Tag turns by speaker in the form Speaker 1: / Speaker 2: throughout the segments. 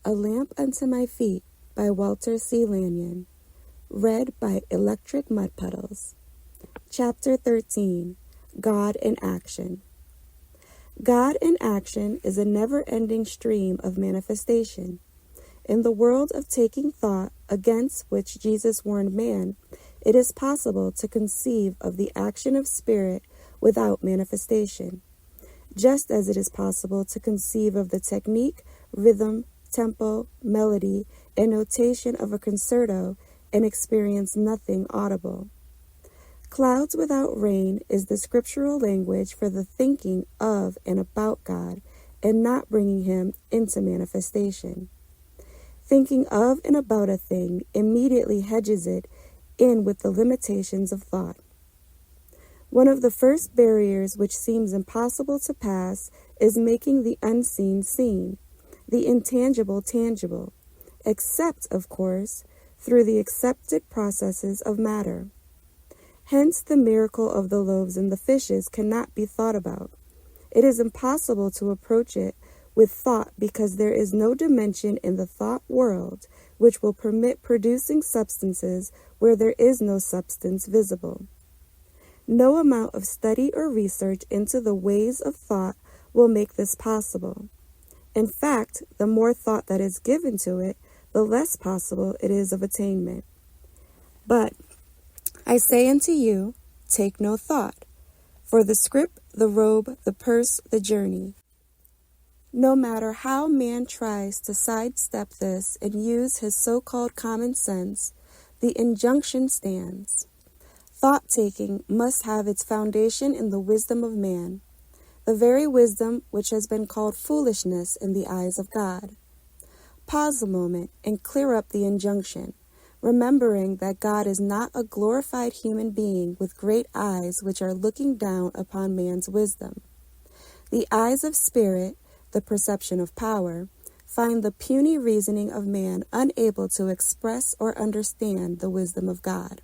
Speaker 1: A Lamp Unto My Feet by Walter C. Lanyon. Read by Electric Mud Puddles. Chapter 13. God in Action. God in action is a never-ending stream of manifestation. In the world of taking thought, against which Jesus warned man, it is possible to conceive of the action of spirit without manifestation, just as it is possible to conceive of the technique, rhythm, tempo, melody, and notation of a concerto and experience nothing audible. Clouds without rain is the scriptural language for the thinking of and about God and not bringing him into manifestation. Thinking of and about a thing immediately hedges it in with the limitations of thought. One of the first barriers which seems impossible to pass is making the unseen seen, the intangible tangible, except, of course, through the accepted processes of matter. Hence, the miracle of the loaves and the fishes cannot be thought about. It is impossible to approach it with thought because there is no dimension in the thought world which will permit producing substances where there is no substance visible. No amount of study or research into the ways of thought will make this possible. In fact, the more thought that is given to it, the less possible it is of attainment. But I say unto you, take no thought, for the scrip, the robe, the purse, the journey. No matter how man tries to sidestep this and use his so-called common sense, the injunction stands. Thought-taking must have its foundation in the wisdom of man, the very wisdom which has been called foolishness in the eyes of God. Pause a moment and clear up the injunction, remembering that God is not a glorified human being with great eyes which are looking down upon man's wisdom. The eyes of spirit, the perception of power, find the puny reasoning of man unable to express or understand the wisdom of God.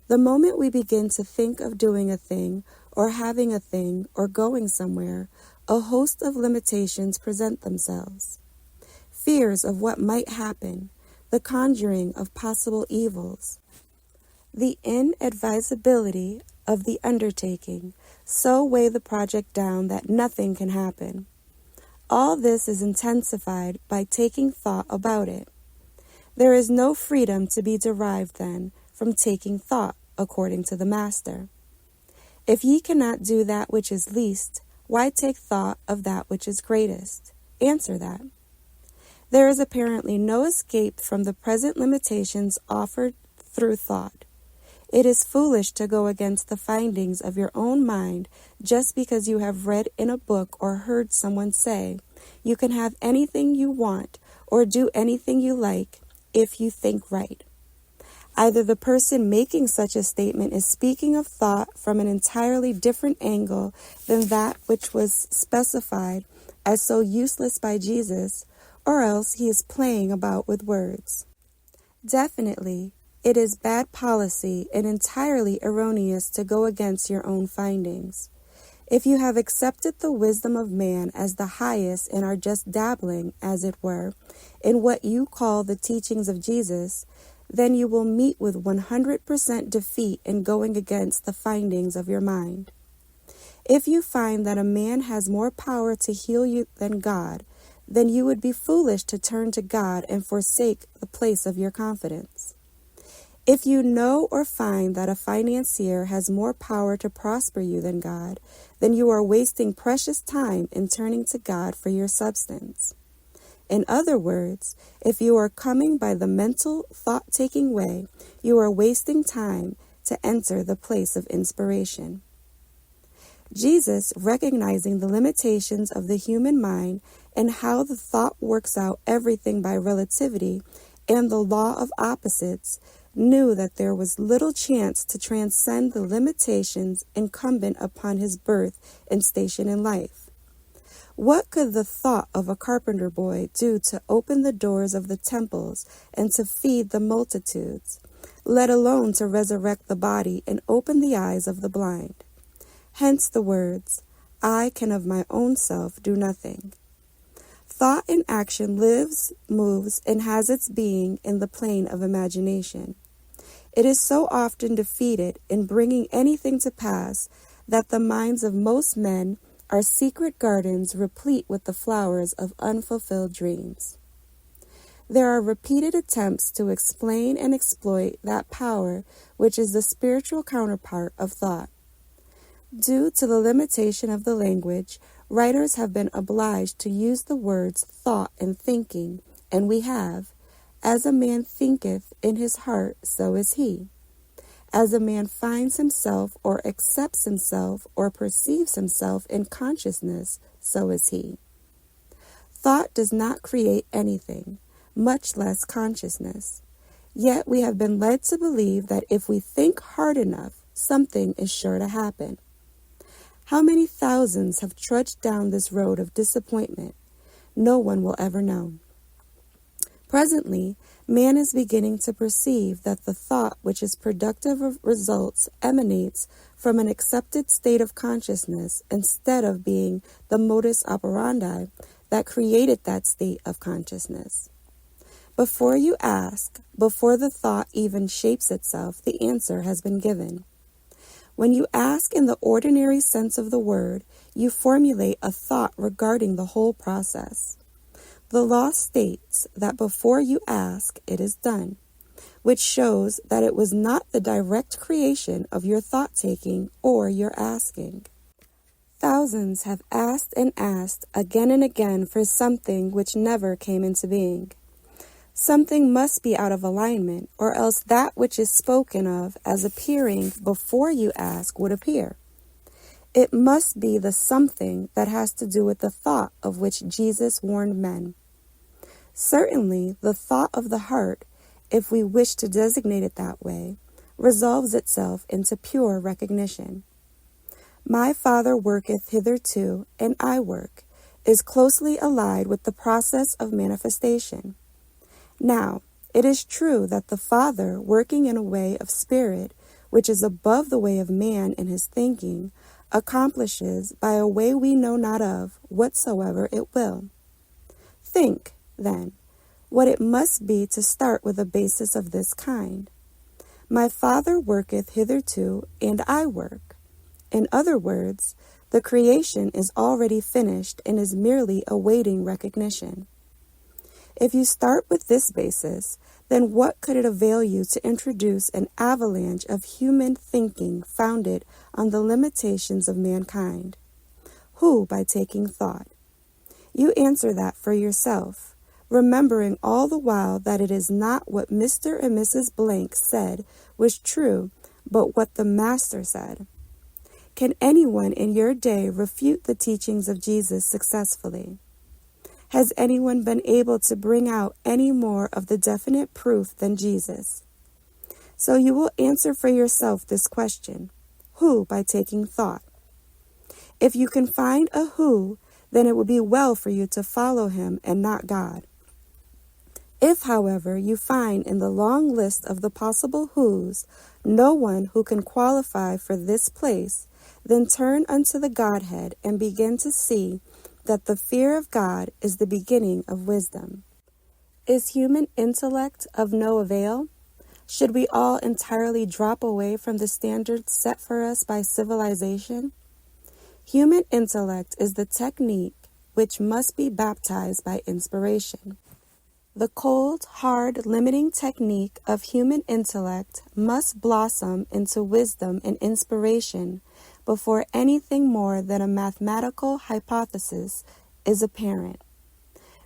Speaker 1: The moment we begin to think of doing a thing, or having a thing, or going somewhere, a host of limitations present themselves. Fears of what might happen, the conjuring of possible evils, the inadvisability of the undertaking, so weigh the project down that nothing can happen. All this is intensified by taking thought about it. There is no freedom to be derived, then, from taking thought, according to the Master. If ye cannot do that which is least, why take thought of that which is greatest? Answer that. There is apparently no escape from the present limitations offered through thought. It is foolish to go against the findings of your own mind just because you have read in a book or heard someone say, you can have anything you want or do anything you like if you think right. Either the person making such a statement is speaking of thought from an entirely different angle than that which was specified as so useless by Jesus, or else he is playing about with words. Definitely, it is bad policy and entirely erroneous to go against your own findings. If you have accepted the wisdom of man as the highest and are just dabbling, as it were, in what you call the teachings of Jesus, then you will meet with 100% defeat in going against the findings of your mind. If you find that a man has more power to heal you than God, then you would be foolish to turn to God and forsake the place of your confidence. If you know or find that a financier has more power to prosper you than God, then you are wasting precious time in turning to God for your substance. In other words, if you are coming by the mental, thought-taking way, you are wasting time to enter the place of inspiration. Jesus, recognizing the limitations of the human mind and how the thought works out everything by relativity and the law of opposites, knew that there was little chance to transcend the limitations incumbent upon his birth and station in life. What could the thought of a carpenter boy do to open the doors of the temples and to feed the multitudes, let alone to resurrect the body and open the eyes of the blind? Hence the words, I can of my own self do nothing. Thought in action lives, moves, and has its being in the plane of imagination. It is so often defeated in bringing anything to pass that the minds of most men are secret gardens replete with the flowers of unfulfilled dreams. There are repeated attempts to explain and exploit that power which is the spiritual counterpart of thought. Due to the limitation of the language, writers have been obliged to use the words thought and thinking, and we have, as a man thinketh in his heart, so is he. As a man finds himself or accepts himself or perceives himself in consciousness, so is he. Thought does not create anything, much less consciousness. Yet we have been led to believe that if we think hard enough, something is sure to happen. How many thousands have trudged down this road of disappointment? No one will ever know. Presently, man is beginning to perceive that the thought which is productive of results emanates from an accepted state of consciousness instead of being the modus operandi that created that state of consciousness. Before you ask, before the thought even shapes itself, the answer has been given. When you ask in the ordinary sense of the word, you formulate a thought regarding the whole process. The law states that before you ask, it is done, which shows that it was not the direct creation of your thought-taking or your asking. Thousands have asked and asked again and again for something which never came into being. Something must be out of alignment, or else that which is spoken of as appearing before you ask would appear. It must be the something that has to do with the thought of which Jesus warned men. Certainly, the thought of the heart, if we wish to designate it that way, resolves itself into pure recognition. My Father worketh hitherto, and I work, is closely allied with the process of manifestation. Now, it is true that the Father, working in a way of spirit, which is above the way of man in his thinking, accomplishes by a way we know not of whatsoever it will. Think, then, what it must be to start with a basis of this kind. My Father worketh hitherto, and I work. In other words, the creation is already finished and is merely awaiting recognition. If you start with this basis, then what could it avail you to introduce an avalanche of human thinking founded on the limitations of mankind? Who by taking thought? You answer that for yourself, remembering all the while that it is not what Mr. and Mrs. Blank said was true, but what the Master said. Can anyone in your day refute the teachings of Jesus successfully? Has anyone been able to bring out any more of the definite proof than Jesus? So you will answer for yourself this question: who by taking thought? If you can find a who, then it would be well for you to follow him and not God. If, however, you find in the long list of the possible whos no one who can qualify for this place, then turn unto the Godhead and begin to see that the fear of God is the beginning of wisdom. Is human intellect of no avail? Should we all entirely drop away from the standards set for us by civilization? Human intellect is the technique which must be baptized by inspiration. The cold, hard, limiting technique of human intellect must blossom into wisdom and inspiration before anything more than a mathematical hypothesis is apparent.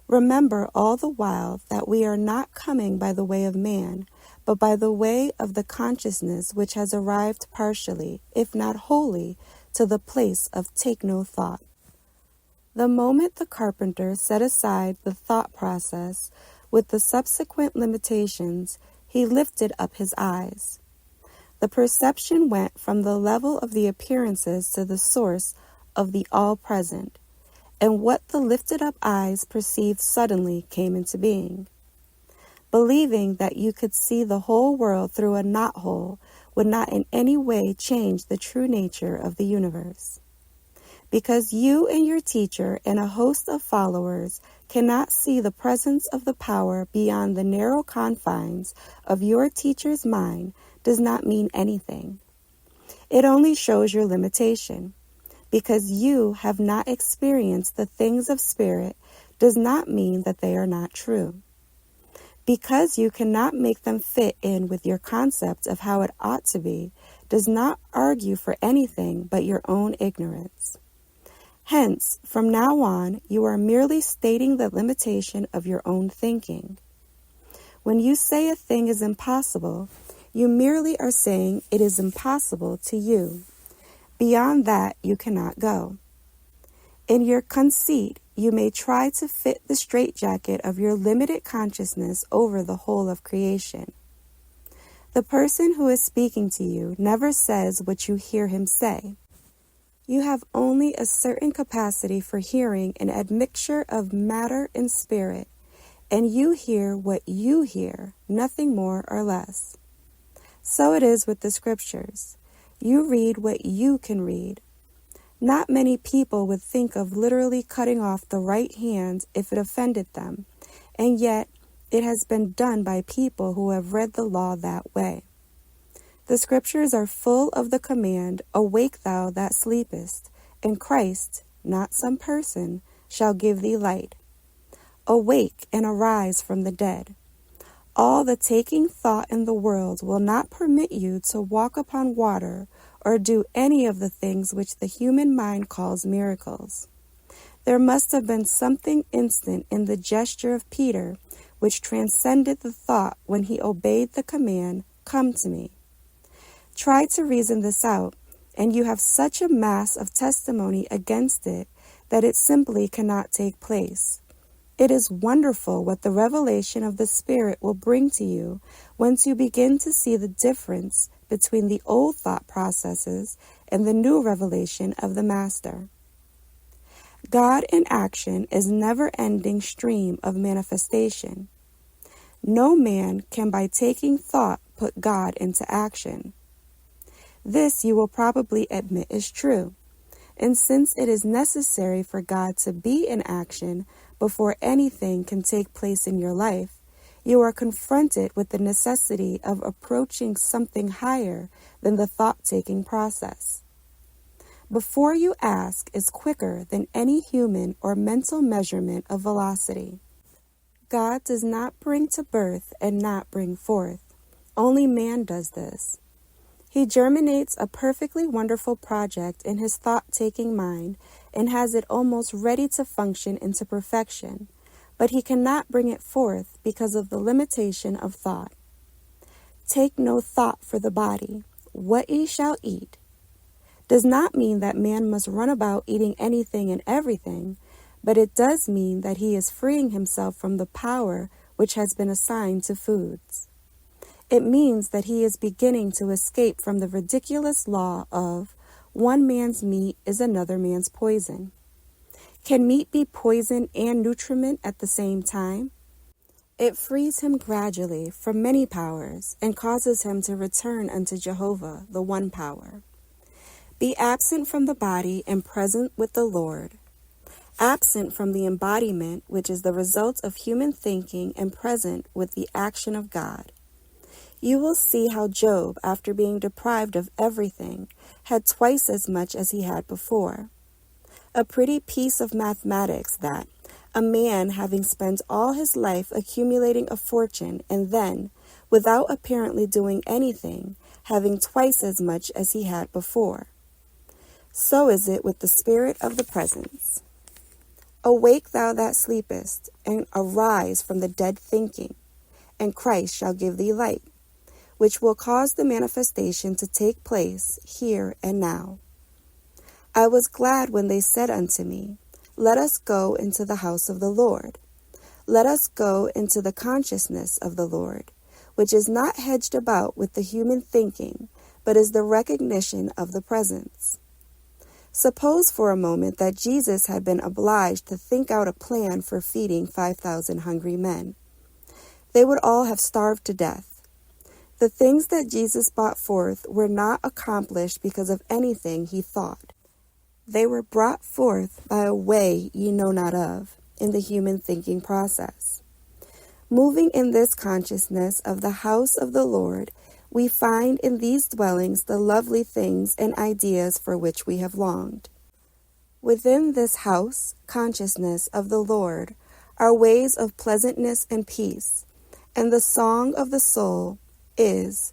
Speaker 1: Remember all the while that we are not coming by the way of man, but by the way of the consciousness which has arrived partially, if not wholly, to the place of take no thought. The moment the carpenter set aside the thought process with the subsequent limitations, he lifted up his eyes. The perception went from the level of the appearances to the source of the all-present, and what the lifted-up eyes perceived suddenly came into being. Believing that you could see the whole world through a knothole would not in any way change the true nature of the universe. Because you and your teacher and a host of followers cannot see the presence of the power beyond the narrow confines of your teacher's mind does not mean anything. It only shows your limitation. Because you have not experienced the things of spirit does not mean that they are not true. Because you cannot make them fit in with your concept of how it ought to be does not argue for anything but your own ignorance. Hence, from now on, you are merely stating the limitation of your own thinking. When you say a thing is impossible, you merely are saying it is impossible to you. Beyond that, you cannot go. In your conceit, you may try to fit the straitjacket of your limited consciousness over the whole of creation. The person who is speaking to you never says what you hear him say. You have only a certain capacity for hearing an admixture of matter and spirit, and you hear what you hear, nothing more or less. So it is with the scriptures. You read what you can read. Not many people would think of literally cutting off the right hand if it offended them, and yet it has been done by people who have read the law that way. The scriptures are full of the command, "Awake thou that sleepest, and Christ, not some person, shall give thee light." Awake and arise from the dead. All the taking thought in the world will not permit you to walk upon water or do any of the things which the human mind calls miracles. There must have been something instant in the gesture of Peter which transcended the thought when he obeyed the command, "Come to me." Try to reason this out, and you have such a mass of testimony against it that it simply cannot take place. It is wonderful what the revelation of the Spirit will bring to you once you begin to see the difference between the old thought processes and the new revelation of the Master. God in action is a never-ending stream of manifestation. No man can by taking thought put God into action. This you will probably admit is true. And since it is necessary for God to be in action before anything can take place in your life, you are confronted with the necessity of approaching something higher than the thought-taking process. Before you ask is quicker than any human or mental measurement of velocity. God does not bring to birth and not bring forth. Only man does this. He germinates a perfectly wonderful project in his thought-taking mind and has it almost ready to function into perfection, but he cannot bring it forth because of the limitation of thought. Take no thought for the body, what ye shall eat, does not mean that man must run about eating anything and everything, but it does mean that he is freeing himself from the power which has been assigned to foods. It means that he is beginning to escape from the ridiculous law of one man's meat is another man's poison. Can meat be poison and nutriment at the same time? It frees him gradually from many powers and causes him to return unto Jehovah, the one power. Be absent from the body and present with the Lord. Absent from the embodiment, which is the result of human thinking, and present with the action of God. You will see how Job, after being deprived of everything, had twice as much as he had before. A pretty piece of mathematics that, a man having spent all his life accumulating a fortune and then, without apparently doing anything, having twice as much as he had before. So is it with the spirit of the presence. Awake thou that sleepest, and arise from the dead thinking, and Christ shall give thee light, which will cause the manifestation to take place here and now. I was glad when they said unto me, Let us go into the house of the Lord. Let us go into the consciousness of the Lord, which is not hedged about with the human thinking, but is the recognition of the presence. Suppose for a moment that Jesus had been obliged to think out a plan for feeding 5,000 hungry men. They would all have starved to death. The things that Jesus brought forth were not accomplished because of anything he thought. They were brought forth by a way ye know not of, in the human thinking process. Moving in this consciousness of the house of the Lord, we find in these dwellings the lovely things and ideas for which we have longed. Within this house, consciousness of the Lord, are ways of pleasantness and peace, and the song of the soul is,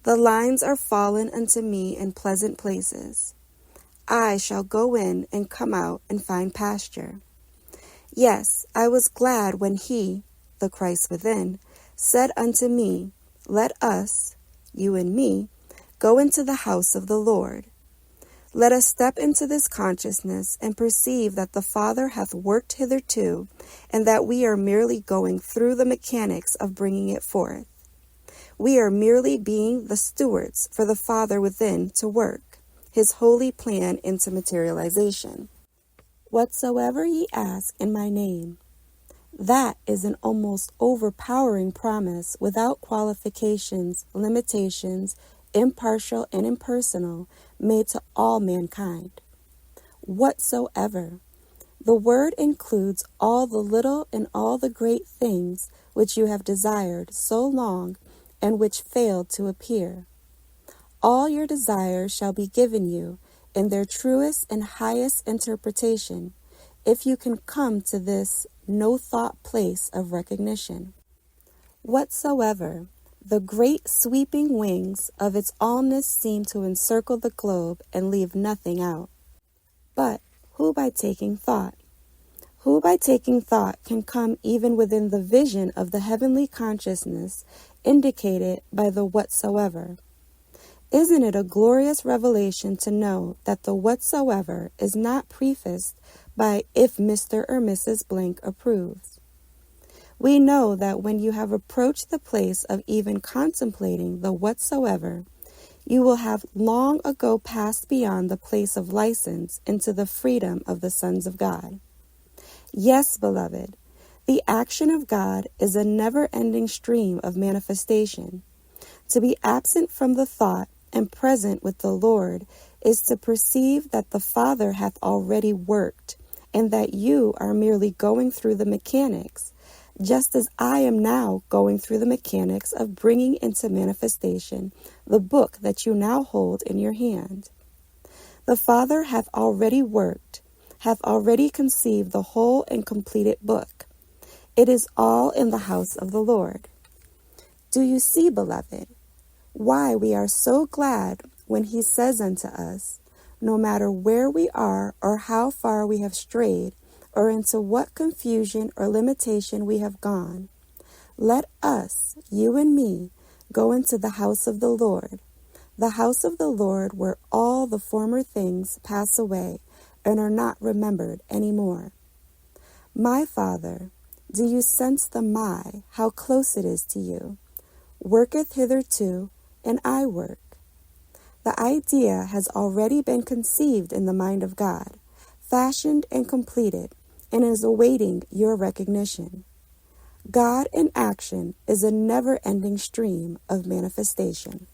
Speaker 1: "The lines are fallen unto me in pleasant places. I shall go in and come out and find pasture. Yes, I was glad when he," the Christ within, "said unto me, Let us," you and me, "go into the house of the Lord." Let us step into this consciousness and perceive that the Father hath worked hitherto, and that we are merely going through the mechanics of bringing it forth. We are merely being the stewards for the Father within to work his holy plan into materialization. "Whatsoever ye ask in my name." That is an almost overpowering promise without qualifications, limitations, impartial and impersonal, made to all mankind. Whatsoever. The word includes all the little and all the great things which you have desired so long and which failed to appear. All your desires shall be given you in their truest and highest interpretation, if you can come to this no-thought place of recognition. Whatsoever. The great sweeping wings of its allness seem to encircle the globe and leave nothing out. But who by taking thought? Who by taking thought can come even within the vision of the heavenly consciousness indicated by the whatsoever? Isn't it a glorious revelation to know that the whatsoever is not prefaced by "if Mr. or Mrs. Blank approves"? We know that when you have approached the place of even contemplating the whatsoever, you will have long ago passed beyond the place of license into the freedom of the sons of God. Yes, beloved, the action of God is a never-ending stream of manifestation. To be absent from the thought and present with the Lord is to perceive that the Father hath already worked, and that you are merely going through the mechanics, just as I am now going through the mechanics of bringing into manifestation the book that you now hold in your hand. The Father hath already worked, hath already conceived the whole and completed book. It is all in the house of the Lord. Do you see, beloved, why we are so glad when he says unto us, no matter where we are or how far we have strayed, or into what confusion or limitation we have gone, let us, you and me, go into the house of the Lord, the house of the Lord where all the former things pass away and are not remembered any more. My Father, do you sense the my, how close it is to you? Worketh hitherto, and I work. The idea has already been conceived in the mind of God, fashioned and completed, and is awaiting your recognition. God in action is a never-ending stream of manifestation.